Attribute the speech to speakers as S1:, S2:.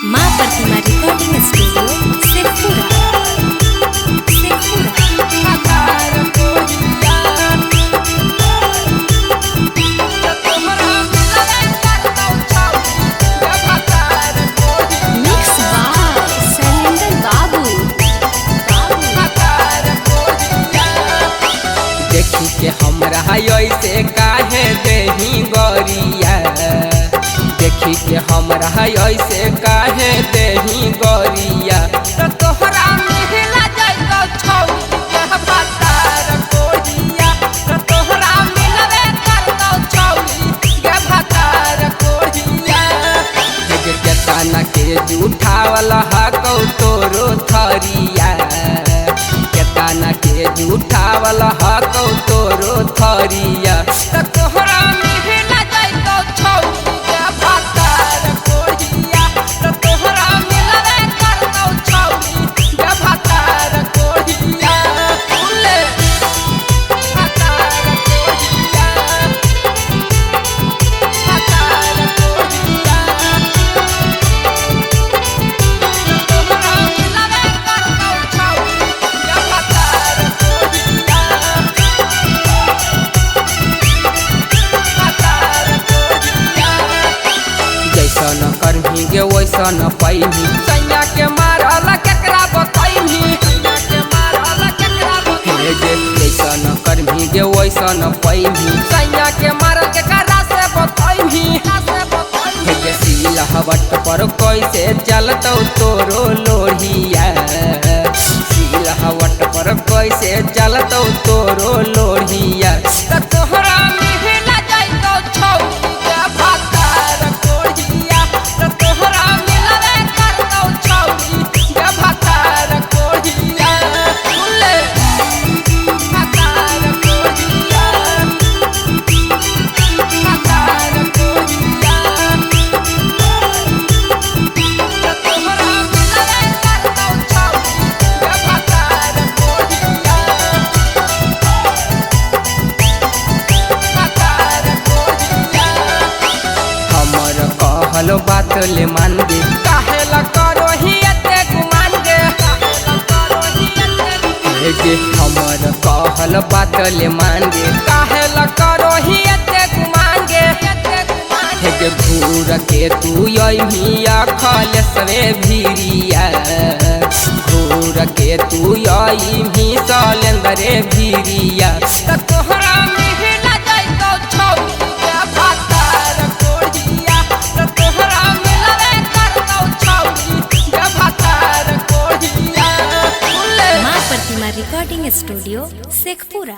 S1: माँ Pratima recording studio Sheikhpura. Mix by Shailendra Babu.
S2: देखी के हमरा ऐसे काहे देही गोरिया, देखी के हमरा ऐसे काहे देही गोरिया। तो तोहरा मिला जाइतो छौरिया भातार कोरिया, तो तोहरा मिलबे करतो छौरिया भातार कोरिया। जे केतना के जूठावला हकौ तोरो थरिया, केतना के जूठावला हकौ तोरो थरिया। तो तोहरा मिला जाइतो छौरिया भातार कोरिया, तो तोहरा मिलबे करतो छौरिया भातार कोरिया। बोले भातार कोरिया, भातार कोरिया। तो तोहरा मिलबे करतो छौरिया भातार कोरिया, भातार कोरिया। जैसन करही गे वैसन पैही, सैया के मारल केकरा बतैही, सैया के मारल केकरा बतैही। जैसन करही गे वैसन पैही, सैया के मारल केकरा से बतैही। सिलहबट पर कैसे चलतौ तोरो लोढ़िया, सिलहबट पर कैसे चलतौ तोरो लोढ़िया। तो तोहरा मिला जाइतो छौरिया भातार कोरिया, तो तोहरा मिलबे करतो छौरिया भातार कोरिया। बोले भातार कोरिया, भातार कोरिया। तो तोहरा मिलबे करतो छौरिया भातार कोरिया, भातार कोरिया। हमर कहल बात ले मान गे, काहे ला करो ही एते गुमान गे, काहे ला करो ही एते गे। हमर कहल बात ले मान गे, काहे ला करो ही एते गुमान गे, एते गुमान गे। घूर के तू यही अखल सवे भीरिया, घूर के तू यही शैलेंद्र भीरिया। तो तोहरा मिला जाइतो छौरिया भातार कोरिया, तो तोहरा मिलबे करतो छौरिया भातार कोरिया। बोले
S1: माँ प्रतिमा रिकॉर्डिंग स्टूडियो शेखपुरा।